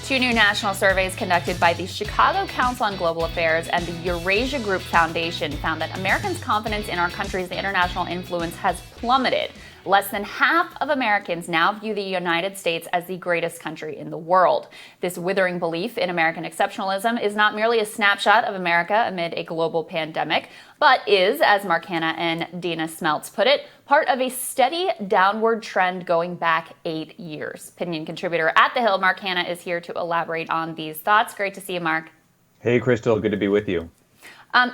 Two new national surveys conducted by the Chicago Council on Global Affairs and the Eurasia Group Foundation found that Americans' confidence in our country's international influence has plummeted. Less than half of Americans now view the United States as the greatest country in the world. This withering belief in American exceptionalism is not merely a snapshot of America amid a global pandemic, but is, as Mark Hanna and Dina Smeltz put it, part of a steady downward trend going back 8 years. Opinion contributor at The Hill, Mark Hanna, is here to elaborate on these thoughts. Great to see you, Mark. Hey, Crystal. Good to be with you.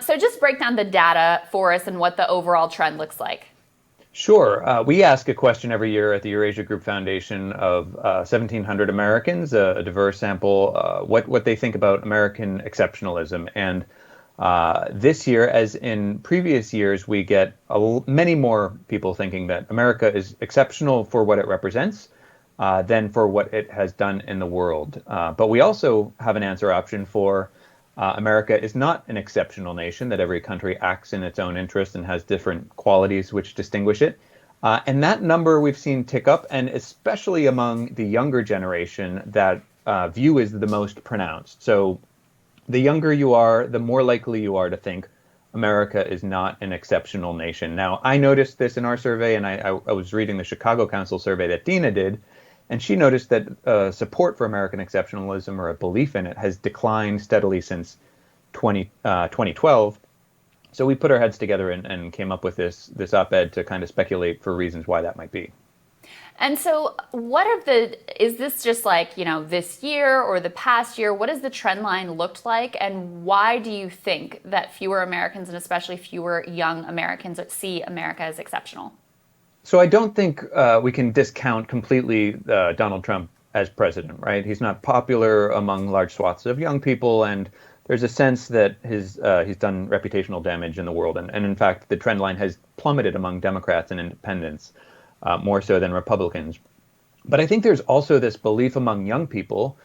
So just break down the data for us and what the overall trend looks like. Sure. We ask a question every year at the Eurasia Group Foundation of 1,700 Americans, a diverse sample, what they think about American exceptionalism. And this year, as in previous years, we get many more people thinking that America is exceptional for what it represents than for what it has done in the world. But we also have an answer option for America is not an exceptional nation, that every country acts in its own interest and has different qualities which distinguish it. And that number we've seen tick up, and especially among the younger generation, that view is the most pronounced. So the younger you are, the more likely you are to think America is not an exceptional nation. Now, I noticed this in our survey, and I was reading the Chicago Council survey that Dina did, and she noticed that support for American exceptionalism, or a belief in it, has declined steadily since 2012. So we put our heads together and came up with this op-ed to kind of speculate for reasons why that might be. And so is this just like, this year or the past year? What has the trend line looked like? And why do you think that fewer Americans, and especially fewer young Americans, see America as exceptional? So I don't think we can discount completely Donald Trump as president, right? He's not popular among large swaths of young people, and there's a sense that he's done reputational damage in the world. And in fact, the trend line has plummeted among Democrats and independents, more so than Republicans. But I think there's also this belief among young people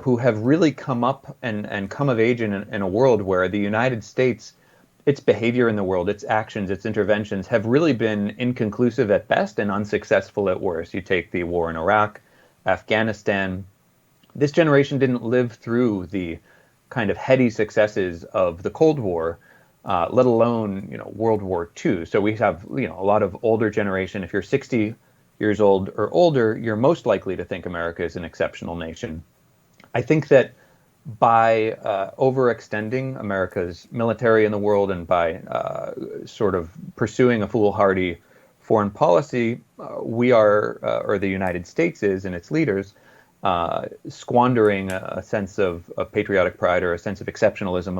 who have really come up and come of age in a world where the United States, its behavior in the world, its actions, its interventions have really been inconclusive at best and unsuccessful at worst. You take the war in Iraq, Afghanistan. This generation didn't live through the kind of heady successes of the Cold War, let alone World War II. So we have a lot of older generation. If you're 60 years old or older, you're most likely to think America is an exceptional nation. I think that by overextending America's military in the world and by sort of pursuing a foolhardy foreign policy, we are, or the United States is, and its leaders, squandering a sense of patriotic pride or a sense of exceptionalism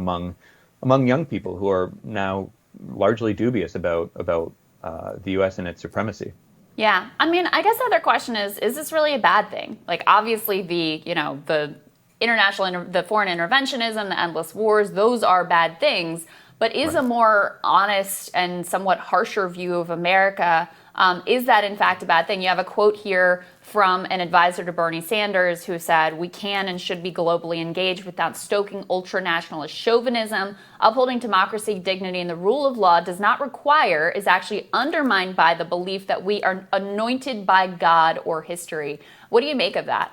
among young people who are now largely dubious about the U.S. and its supremacy. Yeah, I mean, I guess the other question is this really a bad thing? Like, obviously, the foreign interventionism, the endless wars, those are bad things. But is a more honest and somewhat harsher view of America, is that in fact a bad thing? You have a quote here from an advisor to Bernie Sanders who said, "We can and should be globally engaged without stoking ultra-nationalist chauvinism. Upholding democracy, dignity, and the rule of law is actually undermined by the belief that we are anointed by God or history." What do you make of that?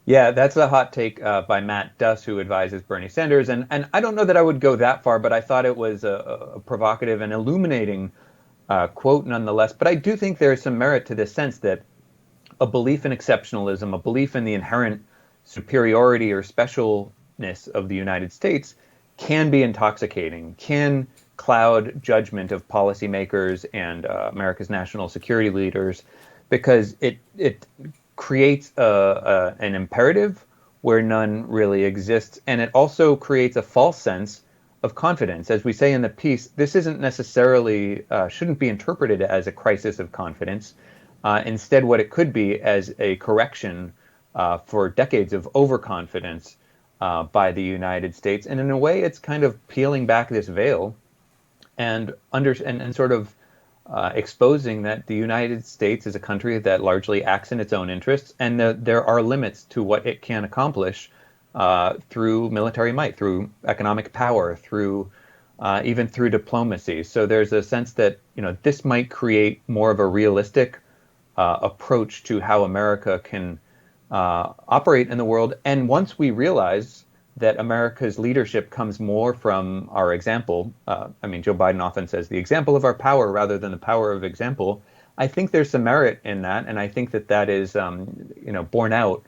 Yeah, that's a hot take by Matt Duss, who advises Bernie Sanders. And I don't know that I would go that far, but I thought it was a provocative and illuminating quote nonetheless. But I do think there is some merit to this sense that a belief in exceptionalism, a belief in the inherent superiority or specialness of the United States can be intoxicating, can cloud judgment of policymakers and America's national security leaders, because it creates an imperative where none really exists. And it also creates a false sense of confidence. As we say in the piece, this isn't necessarily, shouldn't be interpreted as a crisis of confidence. Instead, what it could be as a correction for decades of overconfidence by the United States. And in a way, it's kind of peeling back this veil and sort of exposing that the United States is a country that largely acts in its own interests, and there are limits to what it can accomplish through military might, through economic power, even through diplomacy. So there's a sense that this might create more of a realistic approach to how America can operate in the world. And once we realize that America's leadership comes more from our example, Joe Biden often says the example of our power rather than the power of example. I think there's some merit in that, and I think that is, borne out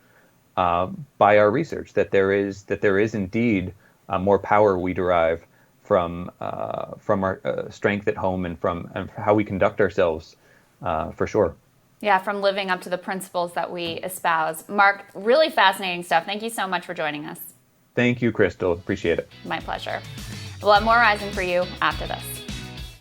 by our research, that there is indeed more power we derive from our strength at home and from how we conduct ourselves, for sure. Yeah, from living up to the principles that we espouse. Mark, really fascinating stuff. Thank you so much for joining us. Thank you, Crystal. Appreciate it. My pleasure. We'll have more Rising for you after this.